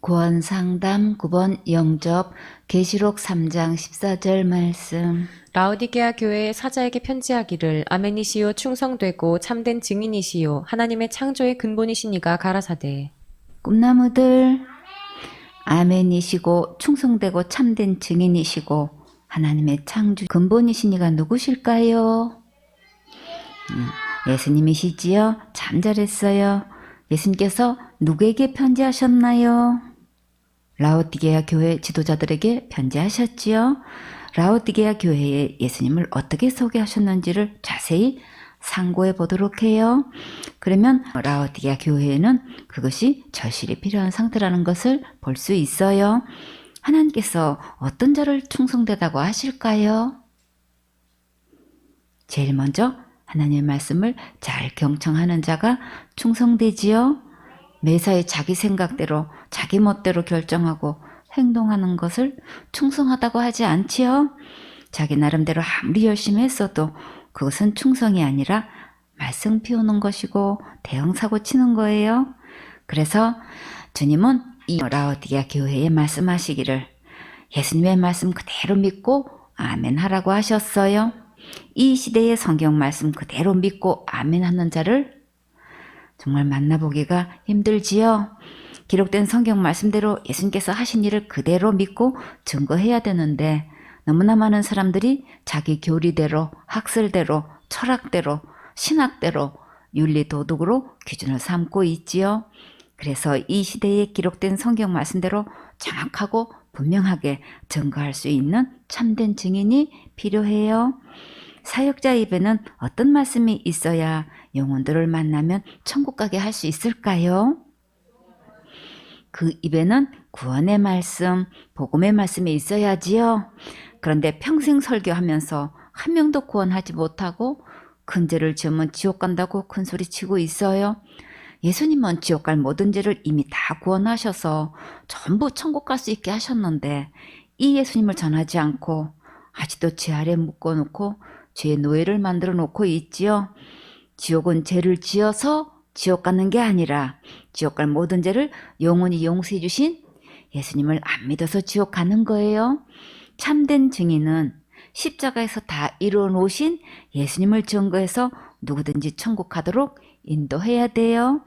구원상담 9번 영접 계시록 3장 14절 말씀. 라오디게아 교회의 사자에게 편지하기를 아멘이시요 충성되고 참된 증인이시요 하나님의 창조의 근본이시니가 가라사대. 꿈나무들 아멘이시고 충성되고 참된 증인이시고 하나님의 창조 근본이시니가 누구실까요? 예수님이시지요? 참 잘했어요. 예수님께서 누구에게 편지하셨나요? 라오디게아 교회 지도자들에게 편지하셨지요. 라오디게아 교회에 예수님을 어떻게 소개하셨는지를 자세히 상고해 보도록 해요. 그러면 라오디게아 교회에는 그것이 절실히 필요한 상태라는 것을 볼 수 있어요. 하나님께서 어떤 자를 충성되다고 하실까요? 제일 먼저 하나님의 말씀을 잘 경청하는 자가 충성되지요. 매사에 자기 생각대로 자기 멋대로 결정하고 행동하는 것을 충성하다고 하지 않지요. 자기 나름대로 아무리 열심히 했어도 그것은 충성이 아니라 말썽 피우는 것이고 대형사고 치는 거예요. 그래서 주님은 이 라오디게아 교회에 말씀하시기를 예수님의 말씀 그대로 믿고 아멘 하라고 하셨어요. 이 시대의 성경 말씀 그대로 믿고 아멘 하는 자를 정말 만나보기가 힘들지요. 기록된 성경 말씀대로 예수님께서 하신 일을 그대로 믿고 증거해야 되는데 너무나 많은 사람들이 자기 교리대로, 학설대로, 철학대로, 신학대로 윤리 도덕으로 기준을 삼고 있지요. 그래서 이 시대에 기록된 성경 말씀대로 정확하고 분명하게 증거할 수 있는 참된 증인이 필요해요. 사역자 입에는 어떤 말씀이 있어야 영혼들을 만나면 천국 가게 할 수 있을까요? 그 입에는 구원의 말씀, 복음의 말씀이 있어야지요. 그런데 평생 설교하면서 한 명도 구원하지 못하고 큰 죄를 지으면 지옥 간다고 큰 소리 치고 있어요. 예수님은 지옥 갈 모든 죄를 이미 다 구원하셔서 전부 천국 갈 수 있게 하셨는데 이 예수님을 전하지 않고 아직도 죄 아래 묶어놓고 죄의 노예를 만들어 놓고 있지요. 지옥은 죄를 지어서 지옥 가는 게 아니라 지옥 갈 모든 죄를 영원히 용서해 주신 예수님을 안 믿어서 지옥 가는 거예요. 참된 증인은 십자가에서 다 이루어 놓으신 예수님을 증거해서 누구든지 천국 가도록 인도해야 돼요.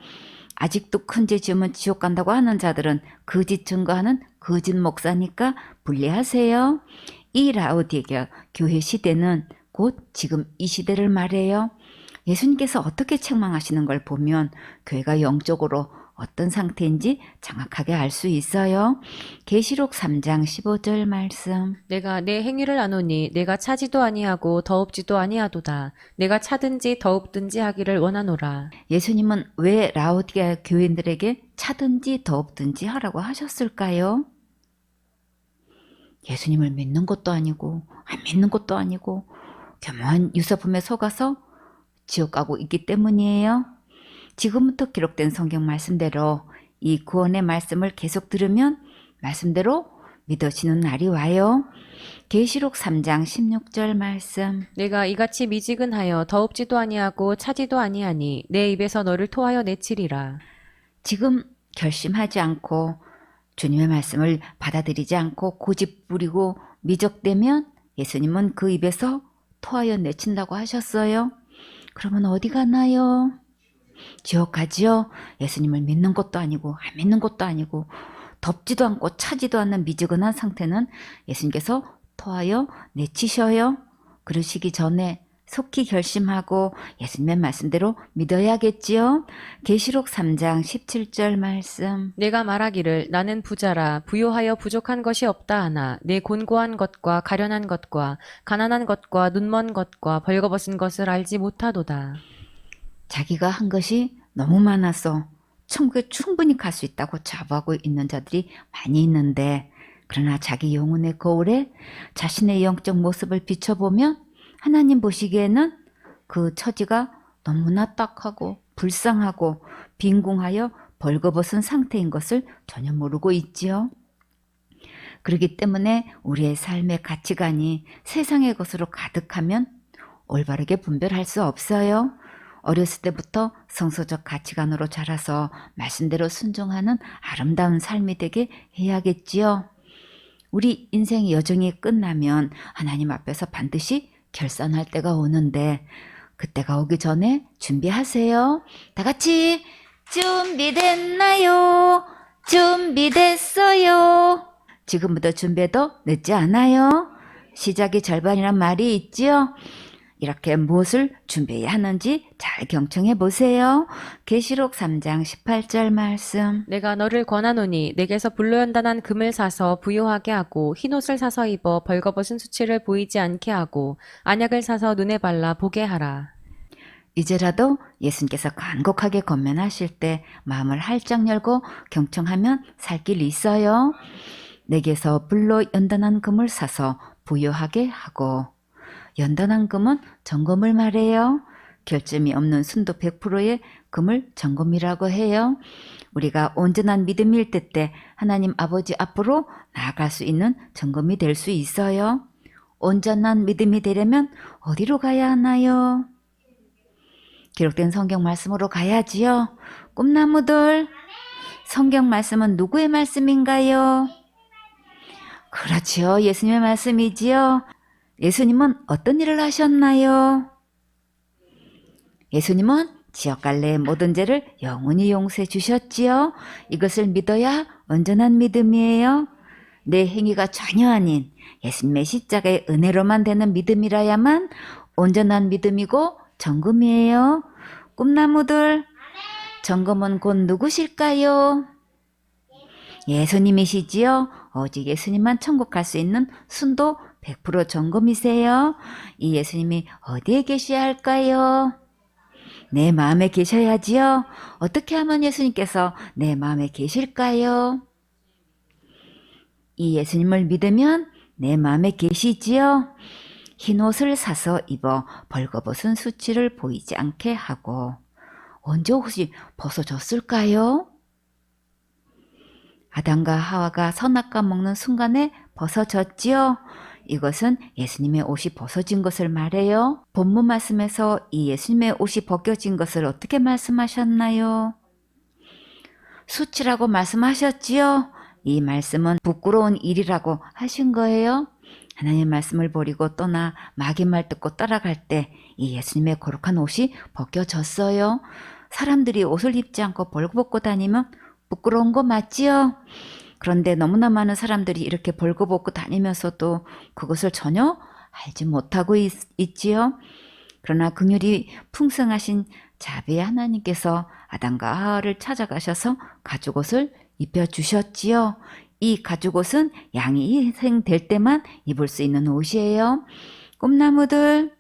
아직도 큰 죄 지으면 지옥 간다고 하는 자들은 거짓 증거하는 거짓 목사니까 분리하세요. 이 라오디게아 교회 시대는 곧 지금 이 시대를 말해요. 예수님께서 어떻게 책망하시는 걸 보면 교회가 영적으로 어떤 상태인지 정확하게 알 수 있어요. 계시록 3장 15절 말씀. 내가 내 행위를 아노니 내가 차지도 아니하고 더웁지도 아니하도다. 내가 차든지 더웁든지 하기를 원하노라. 예수님은 왜 라오디게아 교인들에게 차든지 더웁든지 하라고 하셨을까요? 예수님을 믿는 것도 아니고 안 믿는 것도 아니고 교묘한 유사품에 속아서 지옥 가고 있기 때문이에요. 지금부터 기록된 성경 말씀대로 이 구원의 말씀을 계속 들으면 말씀대로 믿어지는 날이 와요. 계시록 3장 16절 말씀. 내가 이같이 미지근하여 더웁지도 아니하고 차지도 아니하니 내 입에서 너를 토하여 내치리라. 지금 결심하지 않고 주님의 말씀을 받아들이지 않고 고집 부리고 미적대면 예수님은 그 입에서 토하여 내친다고 하셨어요. 그러면 어디 가나요? 지옥 가지요? 예수님을 믿는 것도 아니고 안 믿는 것도 아니고 덥지도 않고 차지도 않는 미지근한 상태는 예수님께서 토하여 내치셔요. 그러시기 전에 속히 결심하고 예수님의 말씀대로 믿어야겠지요. 계시록 3장 17절 말씀. 내가 말하기를 나는 부자라 부요하여 부족한 것이 없다 하나 내 곤고한 것과 가련한 것과 가난한 것과 눈먼 것과 벌거벗은 것을 알지 못하도다. 자기가 한 것이 너무 많아서 천국에 충분히 갈 수 있다고 자부하고 있는 자들이 많이 있는데 그러나 자기 영혼의 거울에 자신의 영적 모습을 비춰보면 하나님 보시기에는 그 처지가 너무나 딱하고 불쌍하고 빈궁하여 벌거벗은 상태인 것을 전혀 모르고 있지요. 그렇기 때문에 우리의 삶의 가치관이 세상의 것으로 가득하면 올바르게 분별할 수 없어요. 어렸을 때부터 성서적 가치관으로 자라서 말씀대로 순종하는 아름다운 삶이 되게 해야겠지요. 우리 인생 여정이 끝나면 하나님 앞에서 반드시 결산할 때가 오는데 그때가 오기 전에 준비하세요. 다 같이 준비됐나요? 준비됐어요. 지금부터 준비해도 늦지 않아요. 시작이 절반이란 말이 있지요. 이렇게 무엇을 준비해야 하는지 잘 경청해 보세요. 계시록 3장 18절 말씀. 내가 너를 권하노니 내게서 불로 연단한 금을 사서 부요하게 하고 흰옷을 사서 입어 벌거벗은 수치를 보이지 않게 하고 안약을 사서 눈에 발라 보게 하라. 이제라도 예수님께서 간곡하게 권면하실 때 마음을 활짝 열고 경청하면 살 길이 있어요. 내게서 불로 연단한 금을 사서 부요하게 하고, 연단한 금은 정금을 말해요. 결점이 없는 순도 100%의 금을 정금이라고 해요. 우리가 온전한 믿음일 때 하나님 아버지 앞으로 나아갈 수 있는 정금이 될 수 있어요. 온전한 믿음이 되려면 어디로 가야 하나요? 기록된 성경 말씀으로 가야지요. 꿈나무들, 성경 말씀은 누구의 말씀인가요? 그렇지요. 예수님의 말씀이지요. 예수님은 어떤 일을 하셨나요? 예수님은 지역 갈래의 모든 죄를 영원히 용서해 주셨지요. 이것을 믿어야 온전한 믿음이에요. 내 행위가 전혀 아닌 예수님의 십자가의 은혜로만 되는 믿음이라야만 온전한 믿음이고 정금이에요. 꿈나무들, 정금은 곧 누구실까요? 예수님이시지요. 오직 예수님만 천국 갈 수 있는 순도 100% 정금이세요. 이 예수님이 어디에 계셔야 할까요? 내 마음에 계셔야지요. 어떻게 하면 예수님께서 내 마음에 계실까요? 이 예수님을 믿으면 내 마음에 계시지요. 흰 옷을 사서 입어 벌거벗은 수치를 보이지 않게 하고. 언제 혹시 벗어졌을까요? 아담과 하와가 선악과 먹는 순간에 벗어졌지요. 이것은 예수님의 옷이 벗어진 것을 말해요. 본문 말씀에서 이 예수님의 옷이 벗겨진 것을 어떻게 말씀하셨나요? 수치라고 말씀하셨지요. 이 말씀은 부끄러운 일이라고 하신 거예요. 하나님의 말씀을 버리고 떠나 마귀 말 듣고 따라갈 때 이 예수님의 거룩한 옷이 벗겨졌어요. 사람들이 옷을 입지 않고 벌거벗고 다니면 부끄러운 거 맞지요? 그런데 너무나 많은 사람들이 이렇게 벌거벗고 다니면서도 그것을 전혀 알지 못하고 있지요. 그러나 긍휼이 풍성하신 자비의 하나님께서 아담과 하와를 찾아가셔서 가죽옷을 입혀주셨지요. 이 가죽옷은 양이 희생될 때만 입을 수 있는 옷이에요. 꿈나무들,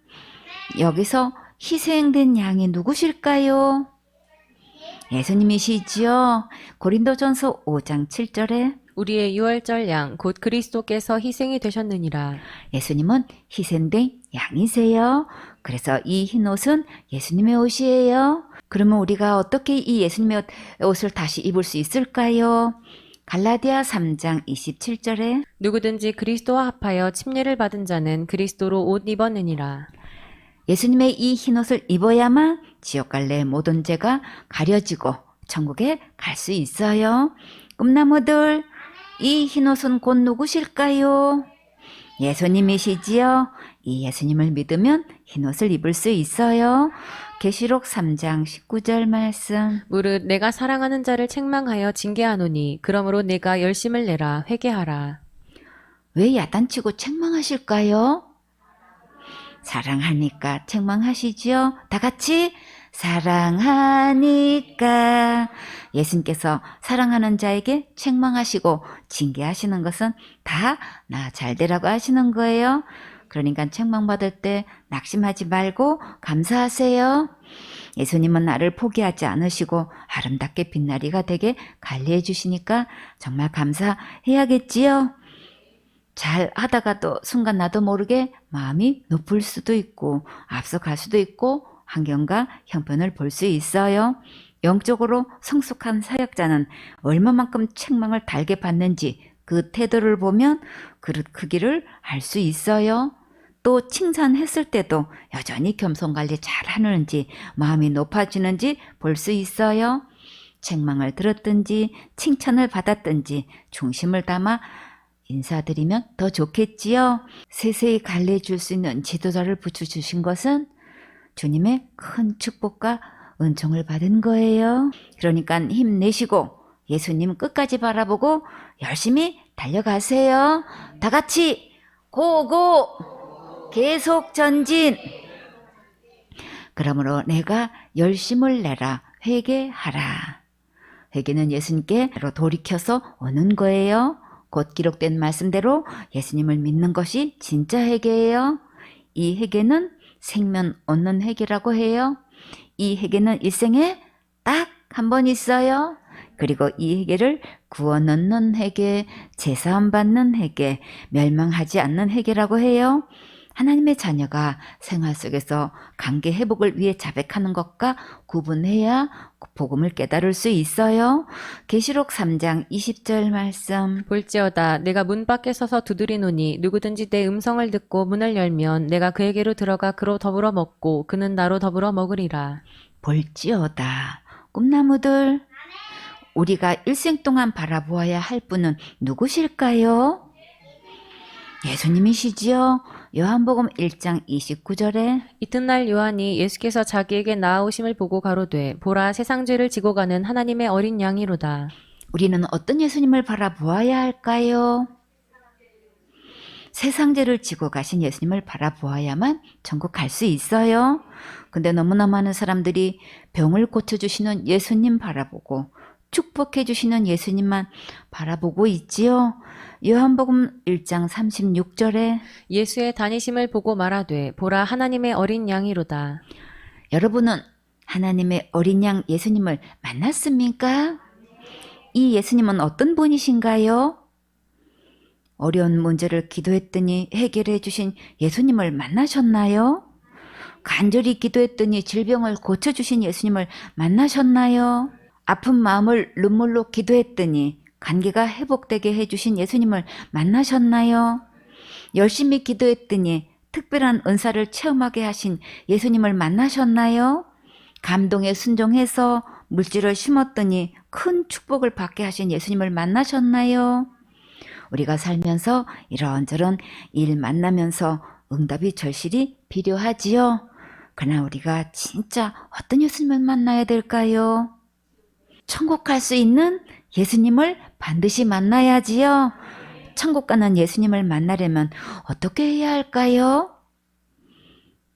여기서 희생된 양이 누구실까요? 예수님이시지요. 고린도전서 5장 7절에 우리의 유월절 양 곧 그리스도께서 희생이 되셨느니라. 예수님은 희생된 양이세요. 그래서 이 흰옷은 예수님의 옷이에요. 그러면 우리가 어떻게 이 예수님의 옷을 다시 입을 수 있을까요? 갈라디아 3장 27절에 누구든지 그리스도와 합하여 침례를 받은 자는 그리스도로 옷 입었느니라. 예수님의 이 흰옷을 입어야만 지옥 갈래의 모든 죄가 가려지고 천국에 갈 수 있어요. 꿈나무들, 이 흰옷은 곧 누구실까요? 예수님이시지요. 이 예수님을 믿으면 흰옷을 입을 수 있어요. 계시록 3장 19절 말씀. 무릇 내가 사랑하는 자를 책망하여 징계하노니 그러므로 내가 열심을 내라 회개하라. 왜 야단치고 책망하실까요? 사랑하니까 책망하시지요. 다 같이 사랑하니까. 예수님께서 사랑하는 자에게 책망하시고 징계하시는 것은 다 나 잘되라고 하시는 거예요. 그러니까 책망받을 때 낙심하지 말고 감사하세요. 예수님은 나를 포기하지 않으시고 아름답게 빛나리가 되게 관리해 주시니까 정말 감사해야겠지요. 잘 하다가도 순간 나도 모르게 마음이 높을 수도 있고 앞서갈 수도 있고 환경과 형편을 볼 수 있어요. 영적으로 성숙한 사역자는 얼마만큼 책망을 달게 받는지 그 태도를 보면 그 크기를 알 수 있어요. 또 칭찬했을 때도 여전히 겸손관리 잘하는지 마음이 높아지는지 볼 수 있어요. 책망을 들었든지 칭찬을 받았든지 중심을 담아 인사드리면 더 좋겠지요. 세세히 관리해줄 수 있는 지도자를 붙여주신 것은 주님의 큰 축복과 은총을 받은 거예요. 그러니까 힘내시고 예수님 끝까지 바라보고 열심히 달려가세요. 다 같이 고고! 계속 전진! 그러므로 내가 열심을 내라. 회개하라. 회개는 예수님께로 돌이켜서 오는 거예요. 곧 기록된 말씀대로 예수님을 믿는 것이 진짜 회개예요. 이 회개는 생명 얻는 회개라고 해요. 이 회개는 일생에 딱 한 번 있어요. 그리고 이 회개를 구원 얻는 회개, 제사함 받는 회개, 멸망하지 않는 회개라고 해요. 하나님의 자녀가 생활 속에서 관계 회복을 위해 자백하는 것과 구분해야 복음을 깨달을 수 있어요. 계시록 3장 20절 말씀. 볼지어다 내가 문 밖에 서서 두드리노니 누구든지 내 음성을 듣고 문을 열면 내가 그에게로 들어가 그로 더불어 먹고 그는 나로 더불어 먹으리라. 볼지어다. 꿈나무들, 우리가 일생 동안 바라보아야 할 분은 누구실까요? 예수님이시지요. 요한복음 1장 29절에 이튿날 요한이 예수께서 자기에게 나아오심을 보고 가로되 보라 세상 죄를 지고 가는 하나님의 어린 양이로다. 우리는 어떤 예수님을 바라보아야 할까요? 세상 죄를 지고 가신 예수님을 바라보아야만 천국 갈 수 있어요. 근데 너무나 많은 사람들이 병을 고쳐주시는 예수님 바라보고 축복해주시는 예수님만 바라보고 있지요. 요한복음 1장 36절에 예수의 다니심을 보고 말하되 보라 하나님의 어린 양이로다. 여러분은 하나님의 어린 양 예수님을 만났습니까? 이 예수님은 어떤 분이신가요? 어려운 문제를 기도했더니 해결해 주신 예수님을 만나셨나요? 간절히 기도했더니 질병을 고쳐주신 예수님을 만나셨나요? 아픈 마음을 눈물로 기도했더니 관계가 회복되게 해주신 예수님을 만나셨나요? 열심히 기도했더니 특별한 은사를 체험하게 하신 예수님을 만나셨나요? 감동에 순종해서 물질을 심었더니 큰 축복을 받게 하신 예수님을 만나셨나요? 우리가 살면서 이런저런 일 만나면서 응답이 절실히 필요하지요. 그러나 우리가 진짜 어떤 예수님을 만나야 될까요? 천국 갈 수 있는 예수님을 반드시 만나야지요. 천국 가는 예수님을 만나려면 어떻게 해야 할까요?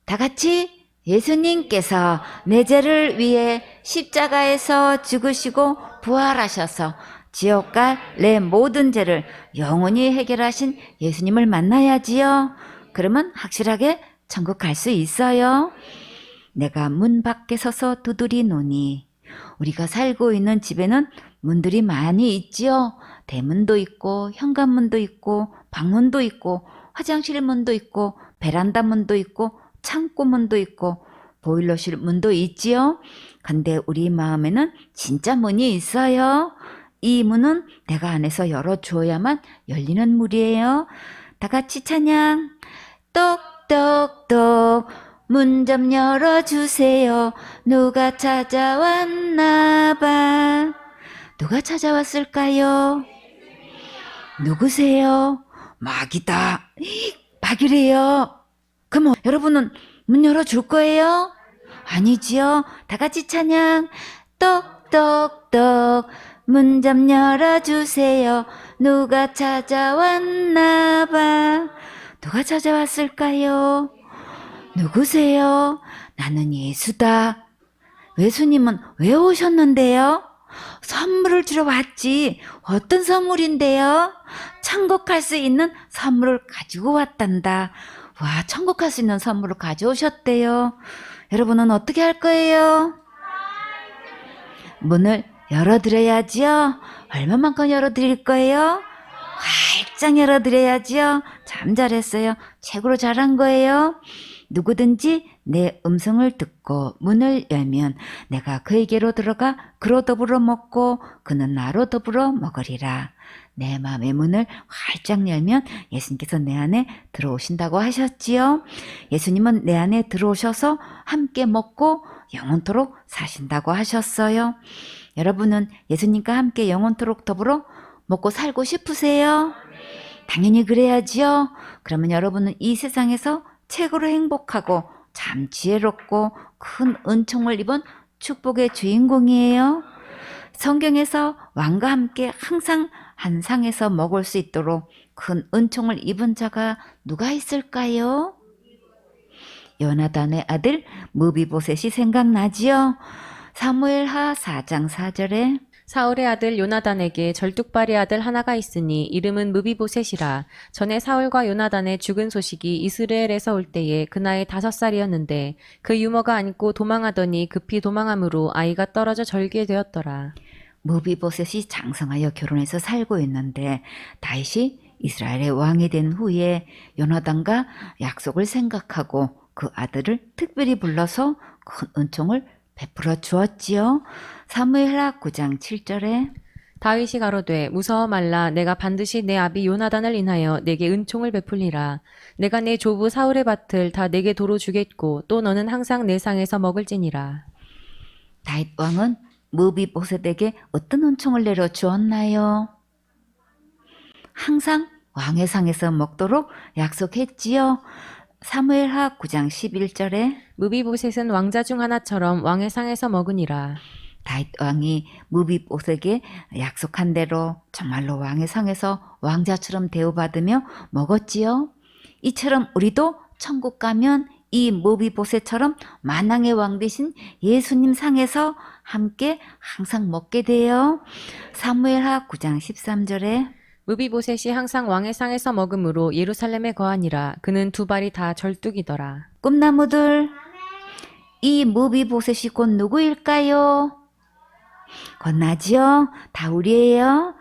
다 같이 예수님께서 내 죄를 위해 십자가에서 죽으시고 부활하셔서 지옥 갈 내 모든 죄를 영원히 해결하신 예수님을 만나야지요. 그러면 확실하게 천국 갈 수 있어요. 내가 문 밖에 서서 두드리노니 우리가 살고 있는 집에는 문들이 많이 있지요. 대문도 있고 현관문도 있고 방문도 있고 화장실 문도 있고 베란다 문도 있고 창고 문도 있고 보일러실 문도 있지요. 근데 우리 마음에는 진짜 문이 있어요. 이 문은 내가 안에서 열어주어야만 열리는 문이에요. 다 같이 찬양. 똑똑똑 문 좀 열어주세요. 누가 찾아왔나 봐. 누가 찾아왔을까요? 누구세요? 마귀다. 마귀래요. 그럼 여러분은 문 열어줄 거예요? 아니지요. 다 같이 찬양. 똑똑똑 문 좀 열어주세요. 누가 찾아왔나 봐. 누가 찾아왔을까요? 누구세요? 나는 예수다. 예수님은 왜 오셨는데요? 선물을 주러 왔지. 어떤 선물인데요? 천국 갈 수 있는 선물을 가지고 왔단다. 와, 천국 갈 수 있는 선물을 가져오셨대요. 여러분은 어떻게 할 거예요? 문을 열어드려야지요. 얼마만큼 열어드릴 거예요? 활짝. 활짝 열어드려야지요. 참 잘했어요. 최고로 잘한 거예요. 누구든지 내 음성을 듣고 문을 열면 내가 그에게로 들어가 그로 더불어 먹고 그는 나로 더불어 먹으리라. 내 마음의 문을 활짝 열면 예수님께서 내 안에 들어오신다고 하셨지요. 예수님은 내 안에 들어오셔서 함께 먹고 영원토록 사신다고 하셨어요. 여러분은 예수님과 함께 영원토록 더불어 먹고 살고 싶으세요? 당연히 그래야지요. 그러면 여러분은 이 세상에서 최고로 행복하고 참 지혜롭고 큰 은총을 입은 축복의 주인공이에요. 성경에서 왕과 함께 항상 한 상에서 먹을 수 있도록 큰 은총을 입은 자가 누가 있을까요? 요나단의 아들 무비보셋이 생각나지요. 사무엘하 4장 4절에 사울의 아들 요나단에게 절뚝발의 아들 하나가 있으니 이름은 무비보셋이라. 전에 사울과 요나단의 죽은 소식이 이스라엘에서 올 때에 그 나이 5살이었는데 그 유모가 안고 도망하더니 급히 도망함으로 아이가 떨어져 절게 되었더라. 무비보셋이 장성하여 결혼해서 살고 있는데 다윗이 이스라엘의 왕이 된 후에 요나단과 약속을 생각하고 그 아들을 특별히 불러서 큰 은총을 베풀어 주었지요. 사무엘하 9장 7절에 다윗이 가로되 무서워 말라. 내가 반드시 내 아비 요나단을 인하여 내게 은총을 베풀리라. 내가 내 조부 사울의 밭을 다 내게 도로 주겠고 또 너는 항상 내 상에서 먹을지니라. 다윗 왕은 무비보셋에게 어떤 은총을 내려 주었나요? 항상 왕의 상에서 먹도록 약속했지요. 사무엘하 9장 11절에 무비보셋은 왕자 중 하나처럼 왕의 상에서 먹으니라. 다윗 왕이 무비보셋에게 약속한 대로 정말로 왕의 상에서 왕자처럼 대우받으며 먹었지요. 이처럼 우리도 천국 가면 이 무비보셋처럼 만왕의 왕 되신 예수님 상에서 함께 항상 먹게 돼요. 사무엘하 9장 13절에 무비보셋이 항상 왕의 상에서 먹음으로 예루살렘에 거하니라. 그는 두 발이 다 절뚝이더라. 꿈나무들, 이 무비보셋이 곧 누구일까요? 겁나지요? 다 우리예요.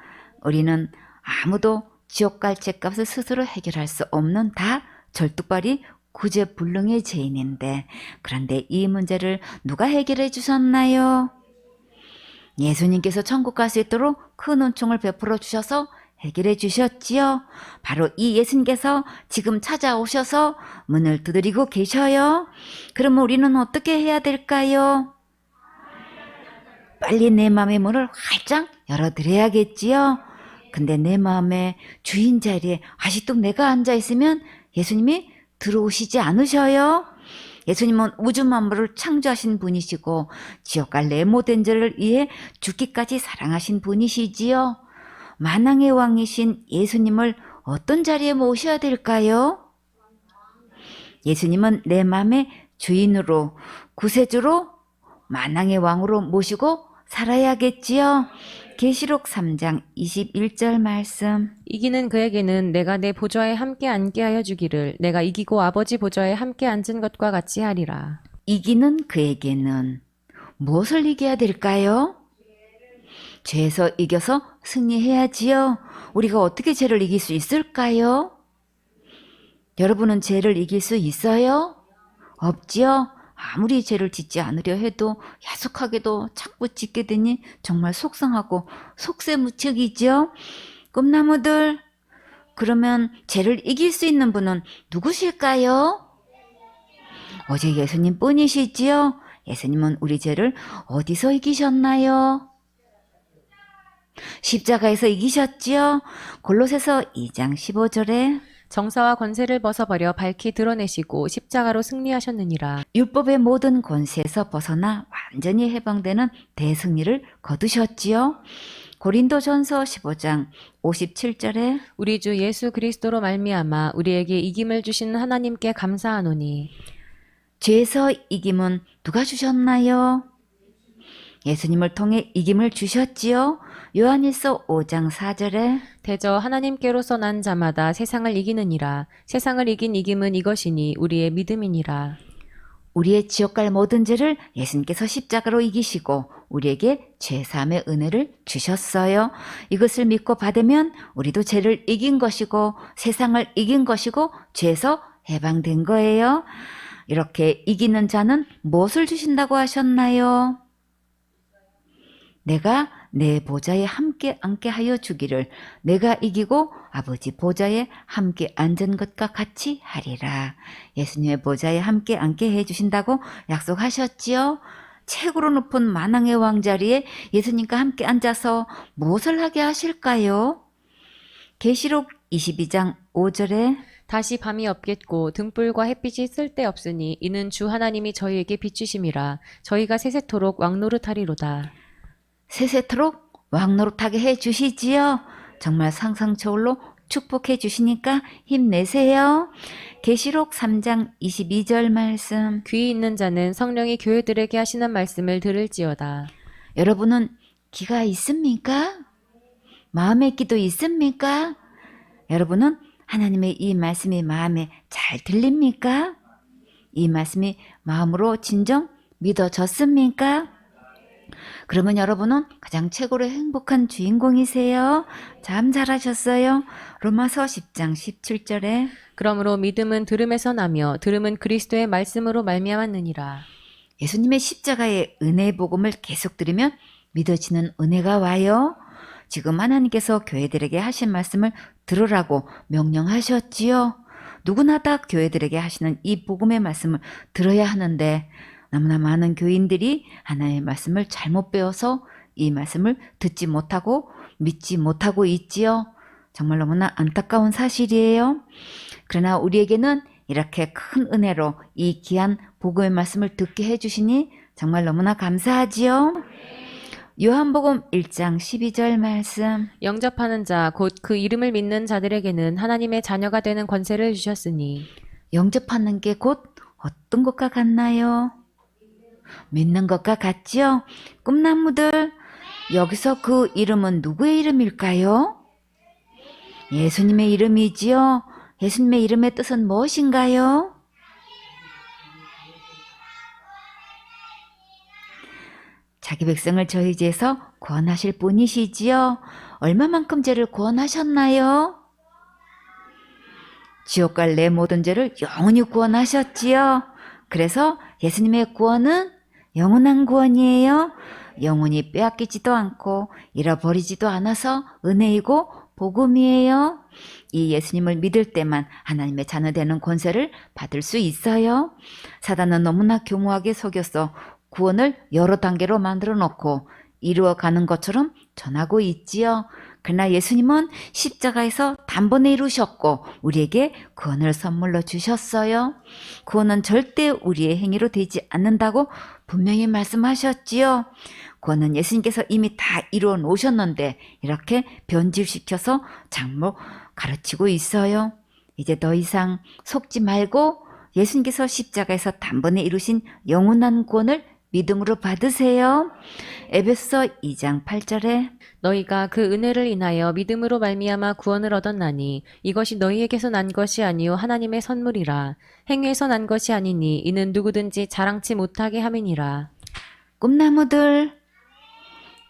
우리는 아무도 지옥 갈 죄값을 스스로 해결할 수 없는 다 절뚝발이 구제불능의 죄인인데, 그런데 이 문제를 누가 해결해 주셨나요? 예수님께서 천국 갈 수 있도록 큰 은총을 베풀어 주셔서 해결해 주셨지요. 바로 이 예수님께서 지금 찾아오셔서 문을 두드리고 계셔요. 그러면 우리는 어떻게 해야 될까요? 빨리 내 마음의 문을 활짝 열어드려야겠지요. 근데 내 마음의 주인 자리에 아직도 내가 앉아있으면 예수님이 들어오시지 않으셔요. 예수님은 우주 만물을 창조하신 분이시고 지옥 갈 내 모든 죄를 위해 죽기까지 사랑하신 분이시지요. 만왕의 왕이신 예수님을 어떤 자리에 모셔야 될까요? 예수님은 내 마음의 주인으로, 구세주로, 만왕의 왕으로 모시고 살아야겠지요. 계시록 3장 21절 말씀. 이기는 그에게는 내가 내 보좌에 함께 앉게 하여 주기를 내가 이기고 아버지 보좌에 함께 앉은 것과 같이 하리라. 이기는 그에게는 무엇을 이겨야 될까요? 죄에서 이겨서 승리해야지요. 우리가 어떻게 죄를 이길 수 있을까요? 여러분은 죄를 이길 수 있어요? 없지요? 아무리 죄를 짓지 않으려 해도 야속하게도 자꾸 짓게 되니 정말 속상하고 속세무책이지요. 꿈나무들, 그러면 죄를 이길 수 있는 분은 누구실까요? 오직 예수님 뿐이시지요. 예수님은 우리 죄를 어디서 이기셨나요? 십자가에서 이기셨지요. 골로새서 2장 15절에 정사와 권세를 벗어버려 밝히 드러내시고 십자가로 승리하셨느니라. 율법의 모든 권세에서 벗어나 완전히 해방되는 대승리를 거두셨지요. 고린도전서 15장 57절에 우리 주 예수 그리스도로 말미암아 우리에게 이김을 주신 하나님께 감사하노니. 죄에서 이김은 누가 주셨나요? 예수님을 통해 이김을 주셨지요. 요한일서 5장 4절에 대저 하나님께로서 난 자마다 세상을 이기느니라. 세상을 이긴 이김은 이것이니 우리의 믿음이니라. 우리의 지옥 갈 모든 죄를 예수님께서 십자가로 이기시고 우리에게 죄사함의 은혜를 주셨어요. 이것을 믿고 받으면 우리도 죄를 이긴 것이고 세상을 이긴 것이고 죄에서 해방된 거예요. 이렇게 이기는 자는 무엇을 주신다고 하셨나요? 내가 내 보좌에 함께 앉게 하여 주기를, 내가 이기고 아버지 보좌에 함께 앉은 것과 같이 하리라. 예수님의 보좌에 함께 앉게 해주신다고 약속하셨지요. 최고로 높은 만왕의 왕자리에 예수님과 함께 앉아서 무엇을 하게 하실까요? 계시록 22장 5절에 다시 밤이 없겠고 등불과 햇빛이 쓸데없으니 이는 주 하나님이 저희에게 비추심이라. 저희가 세세토록 왕노릇하리로다. 세세토록 왕노릇하게 해주시지요. 정말 상상 초월로 축복해 주시니까 힘내세요. 계시록 3장 22절 말씀. 귀 있는 자는 성령이 교회들에게 하시는 말씀을 들을지어다. 여러분은 귀가 있습니까? 마음의 귀도 있습니까? 여러분은 하나님의 이 말씀이 마음에 잘 들립니까? 이 말씀이 마음으로 진정 믿어졌습니까? 그러면 여러분은 가장 최고로 행복한 주인공이세요. 참 잘하셨어요. 로마서 10장 17절에 그러므로 믿음은 들음에서 나며 들음은 그리스도의 말씀으로 말미암았느니라. 예수님의 십자가의 은혜의 복음을 계속 들으면 믿어지는 은혜가 와요. 지금 하나님께서 교회들에게 하신 말씀을 들으라고 명령하셨지요. 누구나 다 교회들에게 하시는 이 복음의 말씀을 들어야 하는데 너무나 많은 교인들이 하나님의 말씀을 잘못 배워서 이 말씀을 듣지 못하고 믿지 못하고 있지요. 정말 너무나 안타까운 사실이에요. 그러나 우리에게는 이렇게 큰 은혜로 이 귀한 복음의 말씀을 듣게 해주시니 정말 너무나 감사하지요. 요한복음 1장 12절 말씀. 영접하는 자 곧 그 이름을 믿는 자들에게는 하나님의 자녀가 되는 권세를 주셨으니. 영접하는 게 곧 어떤 것과 같나요? 믿는 것과 같지요? 꿈나무들, 여기서 그 이름은 누구의 이름일까요? 예수님의 이름이지요. 예수님의 이름의 뜻은 무엇인가요? 자기 백성을 저희 죄에서 구원하실 분이시지요. 얼마만큼 죄를 구원하셨나요? 지옥 갈 내 모든 죄를 영원히 구원하셨지요. 그래서 예수님의 구원은 영원한 구원이에요. 영원히 빼앗기지도 않고 잃어버리지도 않아서 은혜이고 복음이에요. 이 예수님을 믿을 때만 하나님의 자녀 되는 권세를 받을 수 있어요. 사단은 너무나 교묘하게 속여서 구원을 여러 단계로 만들어 놓고 이루어가는 것처럼 전하고 있지요. 그러나 예수님은 십자가에서 단번에 이루셨고 우리에게 구원을 선물로 주셨어요. 구원은 절대 우리의 행위로 되지 않는다고 분명히 말씀하셨지요. 구원은 예수님께서 이미 다 이루어 놓으셨는데 이렇게 변질시켜서 잘못 가르치고 있어요. 이제 더 이상 속지 말고 예수님께서 십자가에서 단번에 이루신 영원한 구원을 믿음으로 받으세요. 에베소 2장 8절에 너희가 그 은혜를 인하여 믿음으로 말미암아 구원을 얻었나니 이것이 너희에게서 난 것이 아니요 하나님의 선물이라. 행위에서 난 것이 아니니 이는 누구든지 자랑치 못하게 함이니라. 꿈나무들,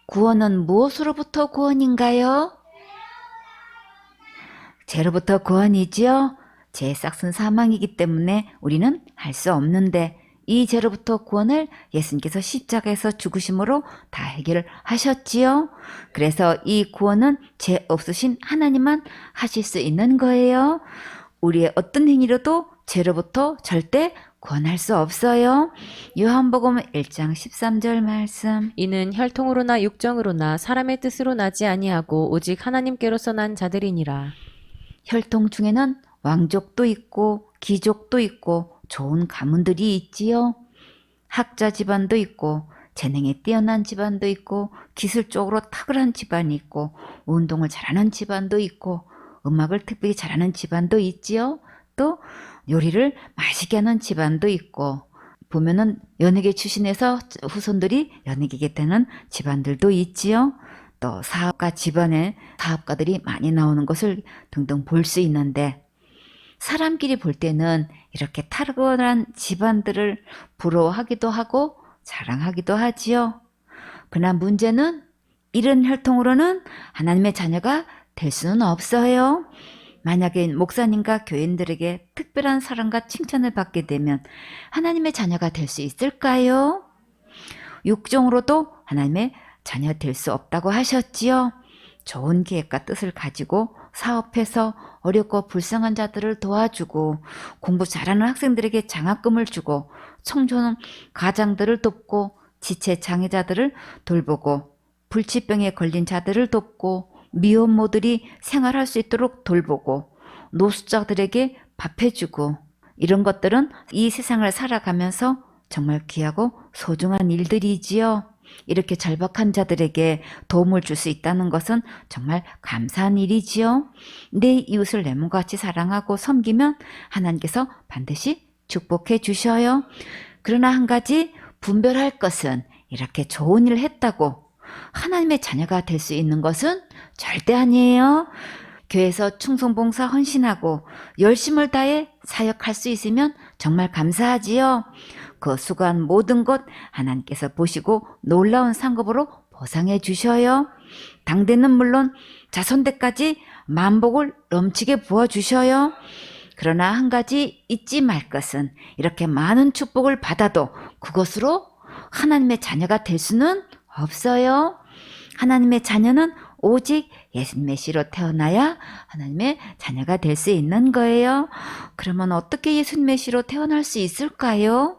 구원은 무엇으로부터 구원인가요? 죄로부터 구원이지요. 죄의 싹은 사망이기 때문에 우리는 할 수 없는데 이 죄로부터 구원을 예수님께서 십자가에서 죽으심으로 다 해결을 하셨지요. 그래서 이 구원은 죄 없으신 하나님만 하실 수 있는 거예요. 우리의 어떤 행위로도 죄로부터 절대 구원할 수 없어요. 요한복음 1장 13절 말씀. 이는 혈통으로나 육정으로나 사람의 뜻으로 나지 아니하고 오직 하나님께로서 난 자들이니라. 혈통 중에는 왕족도 있고 귀족도 있고 좋은 가문들이 있지요. 학자 집안도 있고 재능이 뛰어난 집안도 있고 기술적으로 탁월한 집안이 있고 운동을 잘하는 집안도 있고 음악을 특별히 잘하는 집안도 있지요. 또 요리를 맛있게 하는 집안도 있고 보면은 연예계 출신에서 후손들이 연예계에 되는 집안들도 있지요. 또 사업가 집안에 사업가들이 많이 나오는 것을 등등 볼 수 있는데 사람끼리 볼 때는 이렇게 탁월한 집안들을 부러워하기도 하고 자랑하기도 하지요. 그러나 문제는 이런 혈통으로는 하나님의 자녀가 될 수는 없어요. 만약에 목사님과 교인들에게 특별한 사랑과 칭찬을 받게 되면 하나님의 자녀가 될 수 있을까요? 육종으로도 하나님의 자녀 될 수 없다고 하셨지요. 좋은 계획과 뜻을 가지고 사업해서 어렵고 불쌍한 자들을 도와주고 공부 잘하는 학생들에게 장학금을 주고 청소년 가장들을 돕고 지체 장애자들을 돌보고 불치병에 걸린 자들을 돕고 미혼모들이 생활할 수 있도록 돌보고 노숙자들에게 밥해주고 이런 것들은 이 세상을 살아가면서 정말 귀하고 소중한 일들이지요. 이렇게 절박한 자들에게 도움을 줄 수 있다는 것은 정말 감사한 일이지요. 내 이웃을 내 몸같이 사랑하고 섬기면 하나님께서 반드시 축복해 주셔요. 그러나 한 가지 분별할 것은 이렇게 좋은 일을 했다고 하나님의 자녀가 될 수 있는 것은 절대 아니에요. 교회에서 충성봉사 헌신하고 열심을 다해 사역할 수 있으면 정말 감사하지요. 그 수고한 모든 것 하나님께서 보시고 놀라운 상급으로 보상해 주셔요. 당대는 물론 자손대까지 만복을 넘치게 부어주셔요. 그러나 한 가지 잊지 말 것은 이렇게 많은 축복을 받아도 그것으로 하나님의 자녀가 될 수는 없어요. 하나님의 자녀는 오직 예수님의 씨로 태어나야 하나님의 자녀가 될 수 있는 거예요. 그러면 어떻게 예수님의 씨로 태어날 수 있을까요?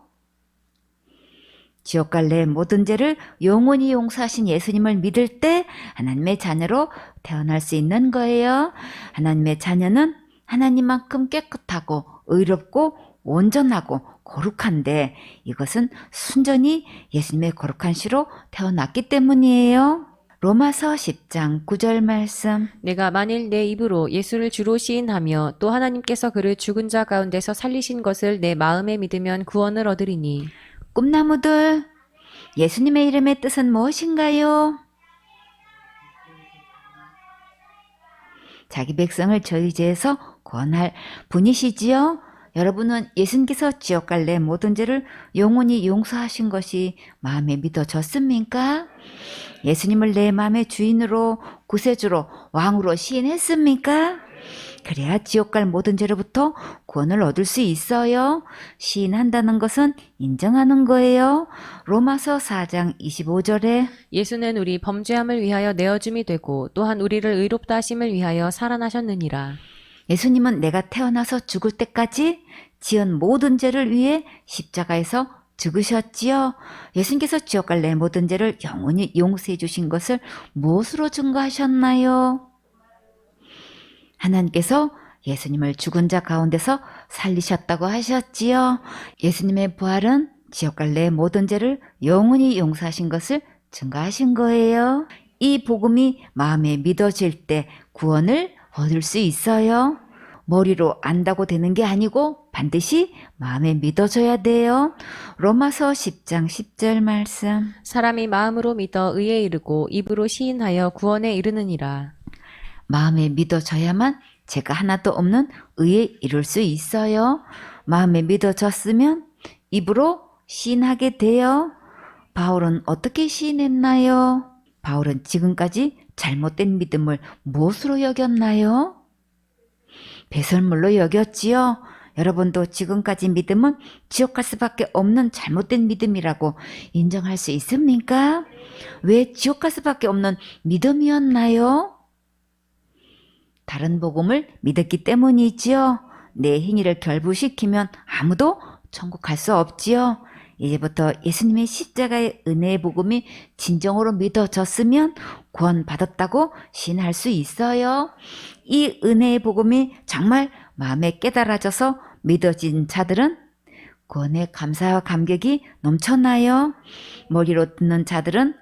지옥 갈래 모든 죄를 영원히 용서하신 예수님을 믿을 때 하나님의 자녀로 태어날 수 있는 거예요. 하나님의 자녀는 하나님만큼 깨끗하고 의롭고 온전하고 거룩한데 이것은 순전히 예수님의 거룩한 씨로 태어났기 때문이에요. 로마서 10장 9절 말씀. 내가 만일 내 입으로 예수를 주로 시인하며 또 하나님께서 그를 죽은 자 가운데서 살리신 것을 내 마음에 믿으면 구원을 얻으리니. 꿈나무들, 예수님의 이름의 뜻은 무엇인가요? 자기 백성을 저희 죄에서 구원할 분이시지요. 여러분은 예수님께서 지옥 갈래 모든 죄를 영원히 용서하신 것이 마음에 믿어졌습니까? 예수님을 내 마음의 주인으로 구세주로 왕으로 시인했습니까? 그래야 지옥 갈 모든 죄로부터 구원을 얻을 수 있어요. 시인한다는 것은 인정하는 거예요. 로마서 4장 25절에 예수는 우리 범죄함을 위하여 내어줌이 되고 또한 우리를 의롭다 하심을 위하여 살아나셨느니라. 예수님은 내가 태어나서 죽을 때까지 지은 모든 죄를 위해 십자가에서 죽으셨지요. 예수님께서 지옥 갈 내 모든 죄를 영원히 용서해 주신 것을 무엇으로 증거하셨나요? 하나님께서 예수님을 죽은 자 가운데서 살리셨다고 하셨지요. 예수님의 부활은 지옥 갈 내 모든 죄를 영원히 용서하신 것을 증거하신 거예요. 이 복음이 마음에 믿어질 때 구원을 얻을 수 있어요. 머리로 안다고 되는 게 아니고 반드시 마음에 믿어져야 돼요. 로마서 10장 10절 말씀. 사람이 마음으로 믿어 의에 이르고 입으로 시인하여 구원에 이르느니라. 마음에 믿어져야만 죄가 하나도 없는 의에 이룰 수 있어요. 마음에 믿어졌으면 입으로 시인하게 돼요. 바울은 어떻게 시인했나요? 바울은 지금까지 잘못된 믿음을 무엇으로 여겼나요? 배설물로 여겼지요. 여러분도 지금까지 믿음은 지옥 갈 수밖에 없는 잘못된 믿음이라고 인정할 수 있습니까? 왜 지옥 갈 수밖에 없는 믿음이었나요? 다른 복음을 믿었기 때문이지요. 내 행위를 결부시키면 아무도 천국 갈 수 없지요. 이제부터 예수님의 십자가의 은혜의 복음이 진정으로 믿어졌으면 구원받았다고 신할 수 있어요. 이 은혜의 복음이 정말 마음에 깨달아져서 믿어진 자들은 구원의 감사와 감격이 넘쳐나요. 머리로 듣는 자들은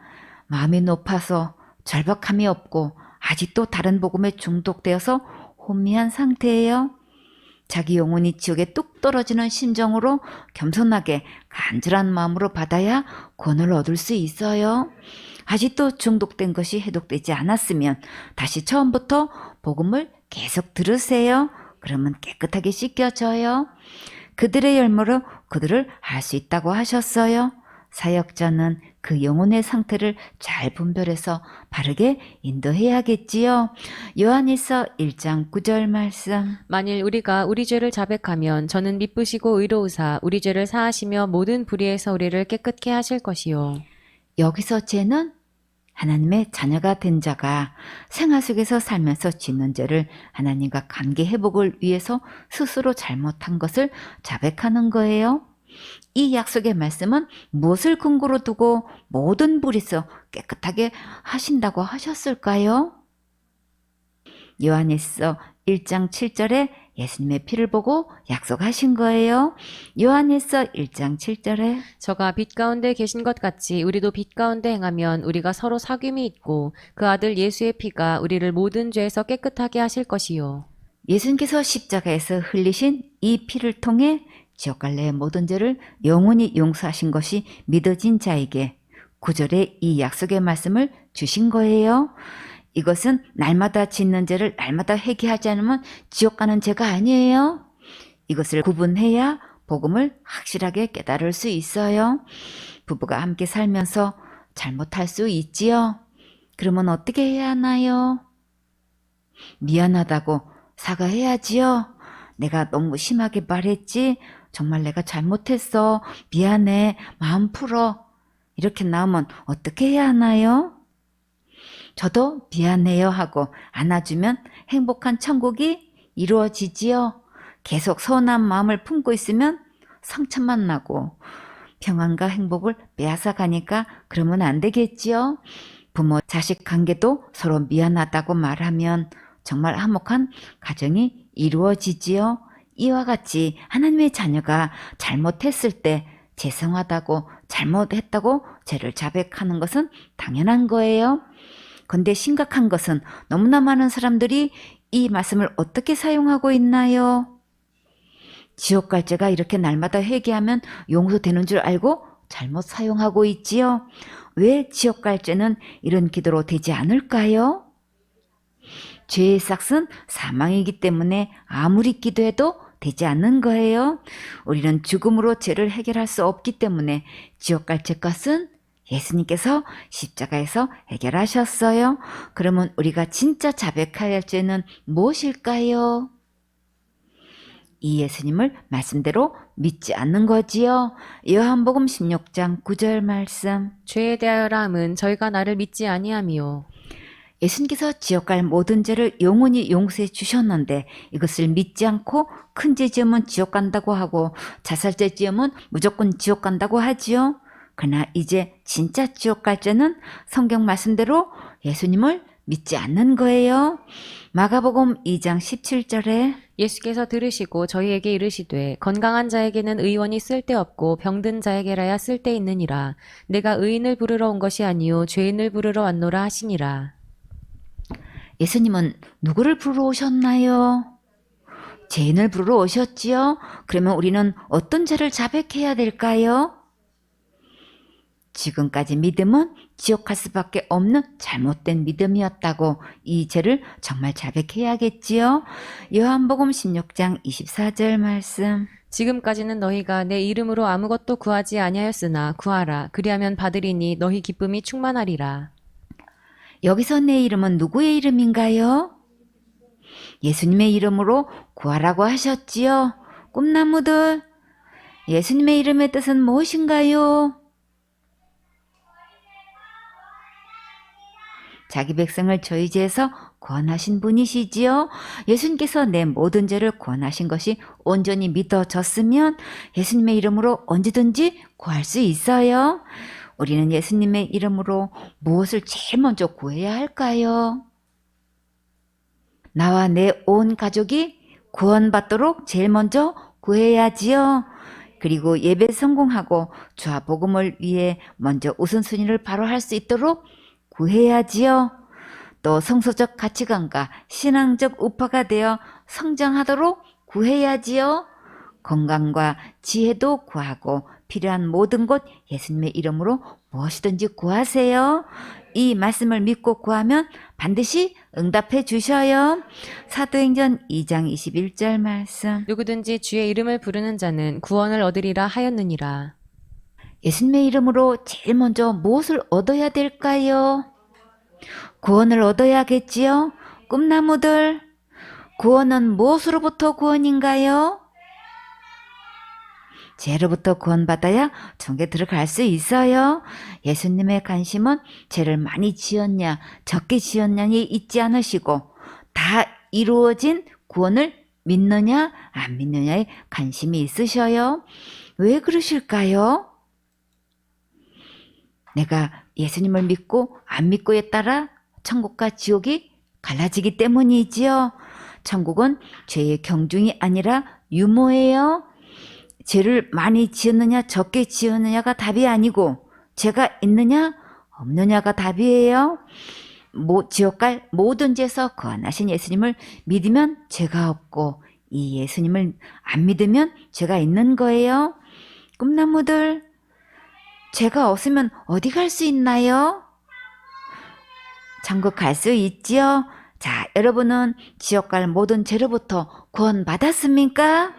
마음이 높아서 절박함이 없고 아직도 다른 복음에 중독되어서 혼미한 상태예요. 자기 영혼이 지옥에 뚝 떨어지는 심정으로 겸손하게 간절한 마음으로 받아야 구원을 얻을 수 있어요. 아직도 중독된 것이 해독되지 않았으면 다시 처음부터 복음을 계속 들으세요. 그러면 깨끗하게 씻겨져요. 그들의 열매로 그들을 알 수 있다고 하셨어요. 사역자는 그 영혼의 상태를 잘 분별해서 바르게 인도해야겠지요. 요한일서 1장 9절 말씀. 만일 우리가 우리 죄를 자백하면 저는 미쁘시고 의로우사 우리 죄를 사하시며 모든 불의에서 우리를 깨끗게 하실 것이요. 여기서 죄는 하나님의 자녀가 된 자가 생활 속에서 살면서 짓는 죄를 하나님과 관계 회복을 위해서 스스로 잘못한 것을 자백하는 거예요. 이 약속의 말씀은 무엇을 근거로 두고 모든 불의서 깨끗하게 하신다고 하셨을까요? 요한일서 1장 7절에 예수님의 피를 보고 약속하신 거예요. 요한일서 1장 7절에 저가 빛 가운데 계신 것 같이 우리도 빛 가운데 행하면 우리가 서로 사귐이 있고 그 아들 예수의 피가 우리를 모든 죄에서 깨끗하게 하실 것이요. 예수님께서 십자가에서 흘리신 이 피를 통해 지옥갈래의 모든 죄를 영원히 용서하신 것이 믿어진 자에게 9절에 이 약속의 말씀을 주신 거예요. 이것은 날마다 짓는 죄를 날마다 회개하지 않으면 지옥 가는 죄가 아니에요. 이것을 구분해야 복음을 확실하게 깨달을 수 있어요. 부부가 함께 살면서 잘못할 수 있지요. 그러면 어떻게 해야 하나요? 미안하다고 사과해야지요. 내가 너무 심하게 말했지. 정말 내가 잘못했어. 미안해. 마음 풀어. 이렇게 나오면 어떻게 해야 하나요? 저도 미안해요 하고 안아주면 행복한 천국이 이루어지지요. 계속 서운한 마음을 품고 있으면 상처만 나고 평안과 행복을 빼앗아 가니까 그러면 안 되겠지요. 부모 자식 관계도 서로 미안하다고 말하면 정말 화목한 가정이 이루어지지요. 이와 같이 하나님의 자녀가 잘못했을 때 죄송하다고 잘못했다고 죄를 자백하는 것은 당연한 거예요. 근데 심각한 것은 너무나 많은 사람들이 이 말씀을 어떻게 사용하고 있나요? 지옥 갈 죄가 이렇게 날마다 회개하면 용서되는 줄 알고 잘못 사용하고 있지요. 왜 지옥 갈 죄는 이런 기도로 되지 않을까요? 죄의 삭은 사망이기 때문에 아무리 기도해도 되지 않는 거예요. 우리는 죽음으로 죄를 해결할 수 없기 때문에 지옥 갈 죄값은 예수님께서 십자가에서 해결하셨어요. 그러면 우리가 진짜 자백해야 할 죄는 무엇일까요? 이 예수님을 말씀대로 믿지 않는 거지요. 요한복음 16장 9절 말씀. 죄에 대하여라 함은 저희가 나를 믿지 아니함이요. 예수님께서 지옥 갈 모든 죄를 영원히 용서해 주셨는데 이것을 믿지 않고 큰 죄 지으면 지옥 간다고 하고 자살죄 지으면 무조건 지옥 간다고 하지요. 그러나 이제 진짜 지옥 갈 죄는 성경 말씀대로 예수님을 믿지 않는 거예요. 마가복음 2장 17절에 예수께서 들으시고 저희에게 이르시되 건강한 자에게는 의원이 쓸데없고 병든 자에게라야 쓸데있느니라. 내가 의인을 부르러 온 것이 아니요 죄인을 부르러 왔노라 하시니라. 예수님은 누구를 부르러 오셨나요? 죄인을 부르러 오셨지요? 그러면 우리는 어떤 죄를 자백해야 될까요? 지금까지 믿음은 지옥 갈 수밖에 없는 잘못된 믿음이었다고 이 죄를 정말 자백해야겠지요. 요한복음 16장 24절 말씀. 지금까지는 너희가 내 이름으로 아무것도 구하지 아니하였으나 구하라. 그리하면 받으리니 너희 기쁨이 충만하리라. 여기서 내 이름은 누구의 이름인가요? 예수님의 이름으로 구하라고 하셨지요. 꿈나무들, 예수님의 이름의 뜻은 무엇인가요? 자기 백성을 저희 죄에서 구원하신 분이시지요. 예수님께서 내 모든 죄를 구원하신 것이 온전히 믿어졌으면 예수님의 이름으로 언제든지 구할 수 있어요. 우리는 예수님의 이름으로 무엇을 제일 먼저 구해야 할까요? 나와 내 온 가족이 구원받도록 제일 먼저 구해야지요. 그리고 예배 성공하고 주와 복음을 위해 먼저 우선순위를 바로 할 수 있도록 구해야지요. 또 성서적 가치관과 신앙적 우파가 되어 성장하도록 구해야지요. 건강과 지혜도 구하고 필요한 모든 것 예수님의 이름으로 무엇이든지 구하세요. 이 말씀을 믿고 구하면 반드시 응답해 주셔요. 사도행전 2장 21절 말씀. 누구든지 주의 이름을 부르는 자는 구원을 얻으리라 하였느니라. 예수님의 이름으로 제일 먼저 무엇을 얻어야 될까요? 구원을 얻어야겠지요? 꿈나무들, 구원은 무엇으로부터 구원인가요? 죄로부터 구원받아야 천국에 들어갈 수 있어요. 예수님의 관심은 죄를 많이 지었냐 적게 지었냐에 있지 않으시고 다 이루어진 구원을 믿느냐 안 믿느냐에 관심이 있으셔요. 왜 그러실까요? 내가 예수님을 믿고 안 믿고에 따라 천국과 지옥이 갈라지기 때문이지요. 천국은 죄의 경중이 아니라 유무예요. 죄를 많이 지었느냐 적게 지었느냐가 답이 아니고 죄가 있느냐 없느냐가 답이에요. 지옥 갈 모든 죄에서 구원하신 예수님을 믿으면 죄가 없고 이 예수님을 안 믿으면 죄가 있는 거예요. 꿈나무들, 죄가 없으면 어디 갈 수 있나요? 천국 갈 수 있지요? 자, 여러분은 지옥 갈 모든 죄로부터 구원 받았습니까?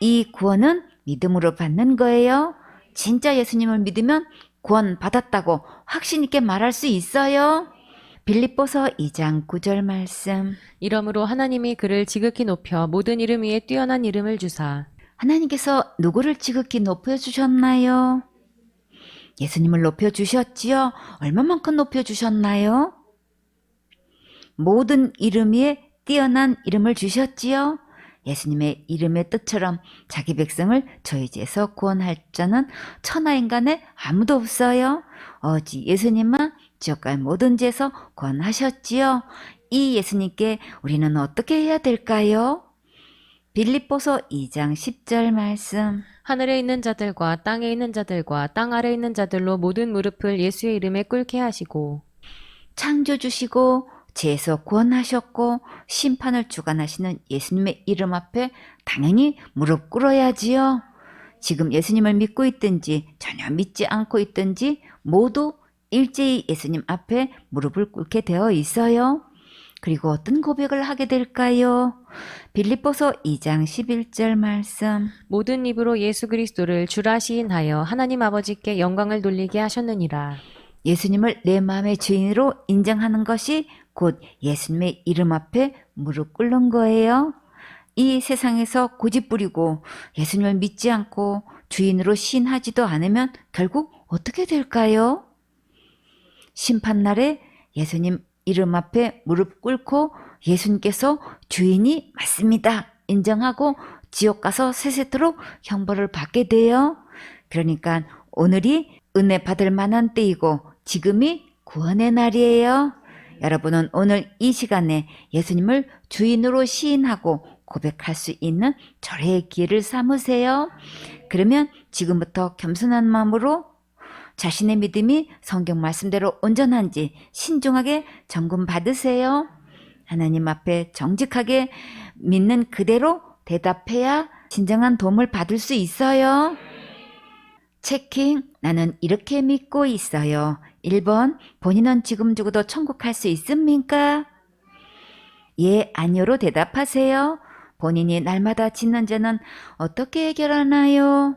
이 구원은 믿음으로 받는 거예요. 진짜 예수님을 믿으면 구원 받았다고 확신 있게 말할 수 있어요. 빌립보서 2장 9절 말씀. 이러므로 하나님이 그를 지극히 높여 모든 이름 위에 뛰어난 이름을 주사. 하나님께서 누구를 지극히 높여주셨나요? 예수님을 높여주셨지요? 얼마만큼 높여주셨나요? 모든 이름 위에 뛰어난 이름을 주셨지요? 예수님의 이름의 뜻처럼 자기 백성을 저희 죄에서 구원할 자는 천하인간에 아무도 없어요. 오직 예수님만 지옥 갈 모든 죄에서 구원하셨지요. 이 예수님께 우리는 어떻게 해야 될까요? 빌립보서 2장 10절 말씀. 하늘에 있는 자들과 땅에 있는 자들과 땅 아래 있는 자들로 모든 무릎을 예수의 이름에 꿇게 하시고 창조 주시고 죄에서 구원하셨고 심판을 주관하시는 예수님의 이름 앞에 당연히 무릎 꿇어야지요. 지금 예수님을 믿고 있든지 전혀 믿지 않고 있든지 모두 일제히 예수님 앞에 무릎을 꿇게 되어 있어요. 그리고 어떤 고백을 하게 될까요? 빌립보서 2장 11절 말씀. 모든 입으로 예수 그리스도를 주라 시인하여 하나님 아버지께 영광을 돌리게 하셨느니라. 예수님을 내 마음의 주인으로 인정하는 것이 곧 예수님의 이름 앞에 무릎 꿇는 거예요. 이 세상에서 고집부리고 예수님을 믿지 않고 주인으로 시인하지도 않으면 결국 어떻게 될까요? 심판날에 예수님 이름 앞에 무릎 꿇고 예수님께서 주인이 맞습니다 인정하고 지옥 가서 세세토록 형벌을 받게 돼요. 그러니까 오늘이 은혜 받을 만한 때이고 지금이 구원의 날이에요. 여러분은 오늘 이 시간에 예수님을 주인으로 시인하고 고백할 수 있는 절의 기회를 삼으세요. 그러면 지금부터 겸손한 마음으로 자신의 믿음이 성경 말씀대로 온전한지 신중하게 점검 받으세요. 하나님 앞에 정직하게 믿는 그대로 대답해야 진정한 도움을 받을 수 있어요. 체킹, 나는 이렇게 믿고 있어요. 1번, 본인은 지금 죽어도 천국 갈 수 있습니까? 예, 아니요로 대답하세요. 본인이 날마다 짓는 죄는 어떻게 해결하나요?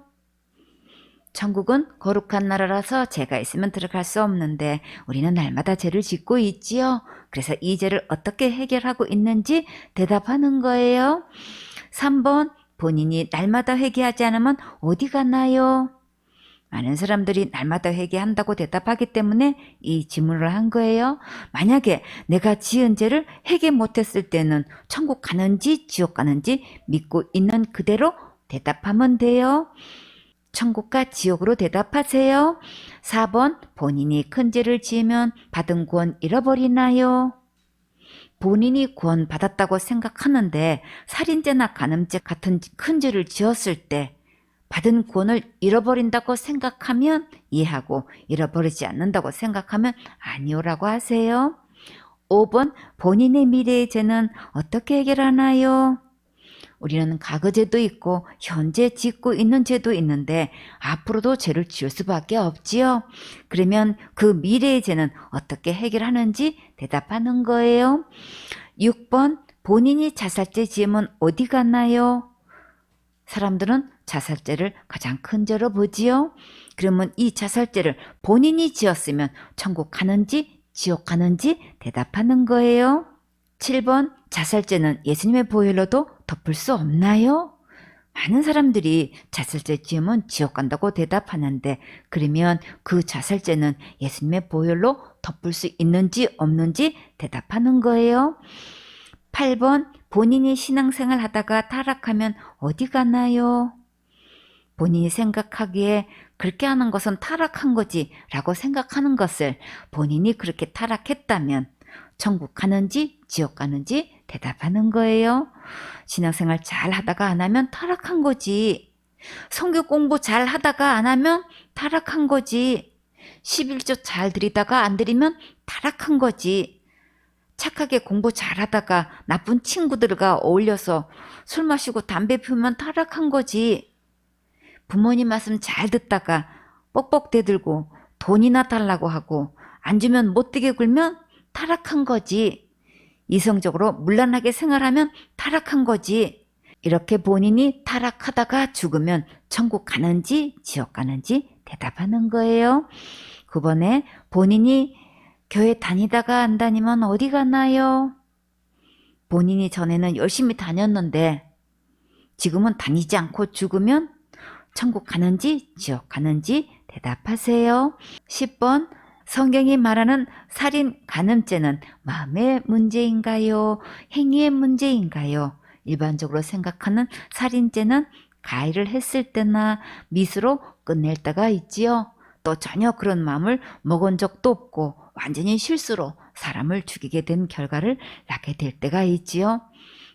천국은 거룩한 나라라서 죄가 있으면 들어갈 수 없는데 우리는 날마다 죄를 짓고 있지요. 그래서 이 죄를 어떻게 해결하고 있는지 대답하는 거예요. 3번, 본인이 날마다 회개하지 않으면 어디 가나요? 많은 사람들이 날마다 회개한다고 대답하기 때문에 이 질문을 한 거예요. 만약에 내가 지은 죄를 회개 못했을 때는 천국 가는지 지옥 가는지 믿고 있는 그대로 대답하면 돼요. 천국과 지옥으로 대답하세요. 4번, 본인이 큰 죄를 지으면 받은 구원 잃어버리나요? 본인이 구원 받았다고 생각하는데 살인죄나 간음죄 같은 큰 죄를 지었을 때 받은 구원을 잃어버린다고 생각하면 이해하고 잃어버리지 않는다고 생각하면 아니오라고 하세요. 5번, 본인의 미래의 죄는 어떻게 해결하나요? 우리는 과거죄도 있고 현재 짓고 있는 죄도 있는데 앞으로도 죄를 지을 수밖에 없지요. 그러면 그 미래의 죄는 어떻게 해결하는지 대답하는 거예요. 6번 본인이 자살죄 지으면 어디 갔나요? 사람들은 자살죄를 가장 큰 죄로 보지요. 그러면 이 자살죄를 본인이 지었으면 천국 가는지 지옥 가는지 대답하는 거예요. 7번 자살죄는 예수님의 보혈로도 덮을 수 없나요? 많은 사람들이 자살죄 지으면 지옥 간다고 대답하는데 그러면 그 자살죄는 예수님의 보혈로 덮을 수 있는지 없는지 대답하는 거예요. 8번 본인이 신앙생활 하다가 타락하면 어디 가나요? 본인이 생각하기에 그렇게 하는 것은 타락한 거지 라고 생각하는 것을 본인이 그렇게 타락했다면 천국 가는지 지옥 가는지 대답하는 거예요. 신앙생활 잘 하다가 안 하면 타락한 거지. 성경 공부 잘 하다가 안 하면 타락한 거지. 11조 잘 드리다가 안 드리면 타락한 거지. 착하게 공부 잘하다가 나쁜 친구들과 어울려서 술 마시고 담배 피우면 타락한 거지. 부모님 말씀 잘 듣다가 뻑뻑 대들고 돈이나 달라고 하고 안 주면 못되게 굴면 타락한 거지. 이성적으로 문란하게 생활하면 타락한 거지. 이렇게 본인이 타락하다가 죽으면 천국 가는지 지옥 가는지 대답하는 거예요. 9번에 본인이 교회 다니다가 안 다니면 어디 가나요? 본인이 전에는 열심히 다녔는데 지금은 다니지 않고 죽으면 천국 가는지 지옥 가는지 대답하세요. 10번 성경이 말하는 살인, 간음죄는 마음의 문제인가요? 행위의 문제인가요? 일반적으로 생각하는 살인죄는 가해를 했을 때나 미수로 끝낼 때가 있지요. 또 전혀 그런 마음을 먹은 적도 없고 완전히 실수로 사람을 죽이게 된 결과를 낳게 될 때가 있지요.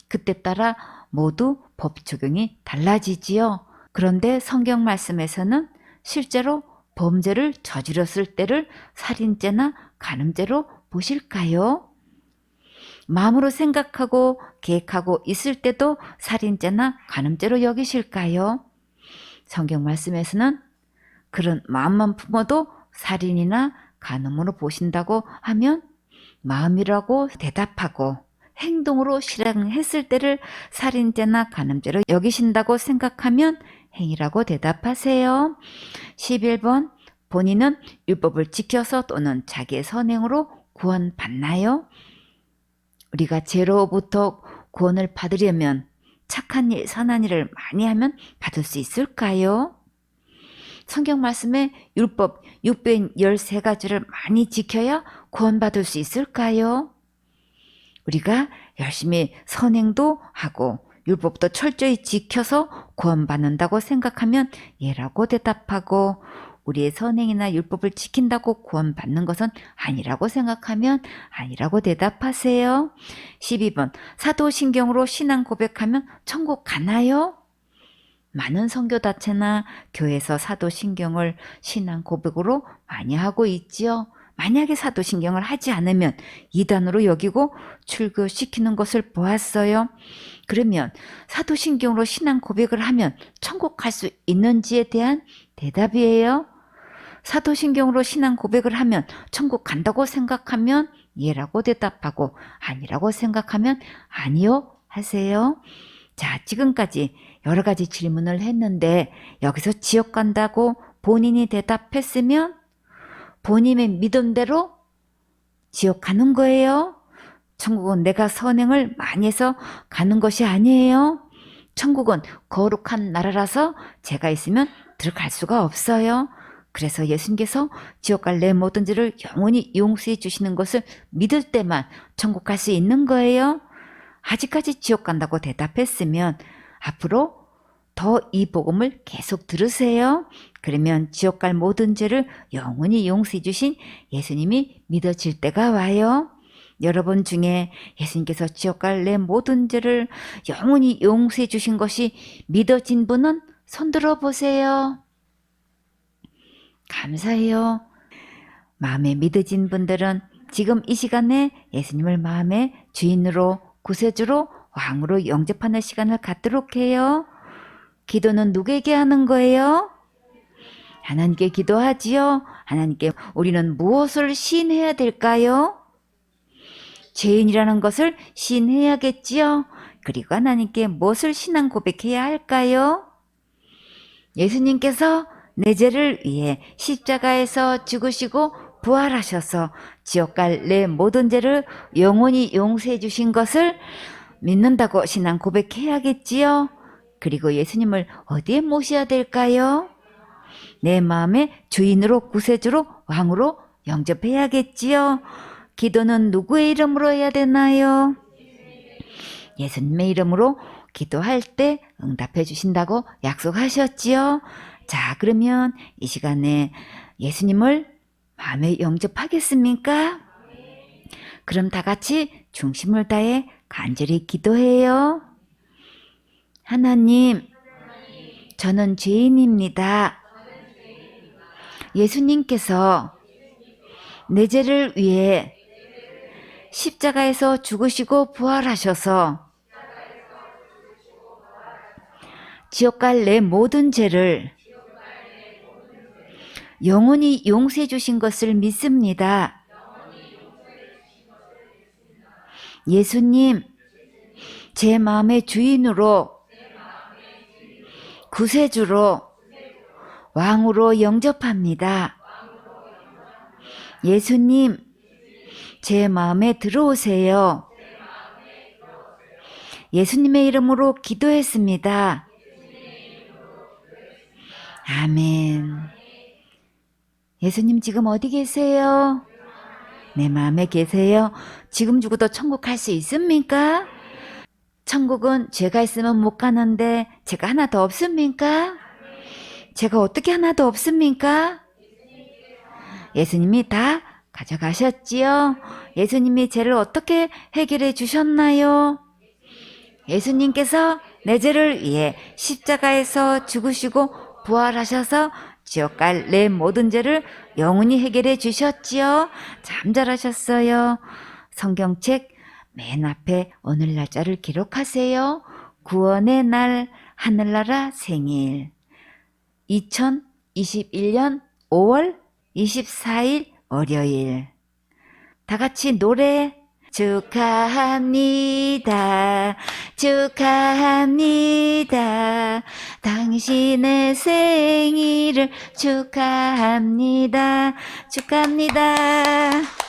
그때 따라 모두 법 적용이 달라지지요. 그런데 성경 말씀에서는 실제로 범죄를 저질렀을 때를 살인죄나 간음죄로 보실까요? 마음으로 생각하고 계획하고 있을 때도 살인죄나 간음죄로 여기실까요? 성경 말씀에서는 그런 마음만 품어도 살인이나 간음으로 보신다고 하면 마음이라고 대답하고 행동으로 실행했을 때를 살인죄나 간음죄로 여기신다고 생각하면 행위라고 대답하세요. 11번 본인은 율법을 지켜서 또는 자기의 선행으로 구원받나요? 우리가 죄로부터 구원을 받으려면 착한 일, 선한 일을 많이 하면 받을 수 있을까요? 성경 말씀에 율법 613가지를 많이 지켜야 구원받을 수 있을까요? 우리가 열심히 선행도 하고 율법도 철저히 지켜서 구원받는다고 생각하면 예라고 대답하고 우리의 선행이나 율법을 지킨다고 구원받는 것은 아니라고 생각하면 아니라고 대답하세요. 12번 사도신경으로 신앙 고백하면 천국 가나요? 많은 선교단체나 교회에서 사도신경을 신앙 고백으로 많이 하고 있지요. 만약에 사도신경을 하지 않으면 이단으로 여기고 출교시키는 것을 보았어요. 그러면 사도신경으로 신앙 고백을 하면 천국 갈 수 있는지에 대한 대답이에요. 사도신경으로 신앙 고백을 하면 천국 간다고 생각하면 예라고 대답하고 아니라고 생각하면 아니요 하세요. 자, 지금까지 여러 가지 질문을 했는데 여기서 지옥 간다고 본인이 대답했으면 본인의 믿음대로 지옥 가는 거예요. 천국은 내가 선행을 많이 해서 가는 것이 아니에요. 천국은 거룩한 나라라서 죄가 있으면 들어갈 수가 없어요. 그래서 예수님께서 지옥 갈 내 모든 죄를 영원히 용서해 주시는 것을 믿을 때만 천국 갈 수 있는 거예요. 아직까지 지옥 간다고 대답했으면 앞으로 더 이 복음을 계속 들으세요. 그러면 지옥 갈 모든 죄를 영원히 용서해 주신 예수님이 믿어질 때가 와요. 여러분 중에 예수님께서 지옥 갈 내 모든 죄를 영원히 용서해 주신 것이 믿어진 분은 손 들어 보세요. 감사해요. 마음에 믿어진 분들은 지금 이 시간에 예수님을 마음의 주인으로 구세주로 왕으로 영접하는 시간을 갖도록 해요. 기도는 누구에게 하는 거예요? 하나님께 기도하지요. 하나님께 우리는 무엇을 시인해야 될까요? 죄인이라는 것을 시인해야겠지요. 그리고 하나님께 무엇을 신앙 고백해야 할까요? 예수님께서 내 죄를 위해 십자가에서 죽으시고 부활하셔서 지옥 갈 내 모든 죄를 영원히 용서해 주신 것을 믿는다고 신앙 고백해야겠지요. 그리고 예수님을 어디에 모셔야 될까요? 내 마음의 주인으로, 구세주로, 왕으로 영접해야겠지요. 기도는 누구의 이름으로 해야 되나요? 예수님의 이름으로 기도할 때 응답해 주신다고 약속하셨지요. 자, 그러면 이 시간에 예수님을 마음에 영접하겠습니까? 그럼 다 같이 중심을 다해 간절히 기도해요. 하나님, 저는 죄인입니다. 예수님께서 내 죄를 위해 십자가에서 죽으시고 부활하셔서 지옥 갈 내 모든 죄를 영원히 용서해 주신 것을 믿습니다. 예수님, 제 마음의 주인으로, 구세주로, 왕으로 영접합니다. 예수님, 제 마음에 들어오세요. 예수님의 이름으로 기도했습니다. 아멘. 예수님 지금 어디 계세요? 내 마음에 계세요. 지금 죽어도 천국 갈 수 있습니까? 천국은 죄가 있으면 못 가는데 죄가 하나도 없습니까? 죄가 어떻게 하나도 없습니까? 예수님이 다 가져가셨지요. 예수님이 죄를 어떻게 해결해 주셨나요? 예수님께서 내 죄를 위해 십자가에서 죽으시고 부활하셔서 지옥 갈 내 모든 죄를 영원히 해결해 주셨지요. 참 잘하셨어요. 성경책 맨 앞에 오늘 날짜를 기록하세요. 구원의 날 하늘나라 생일 2021년 5월 24일 월요일. 다 같이 노래 축하합니다. 축하합니다. 당신의 생일을 축하합니다. 축하합니다.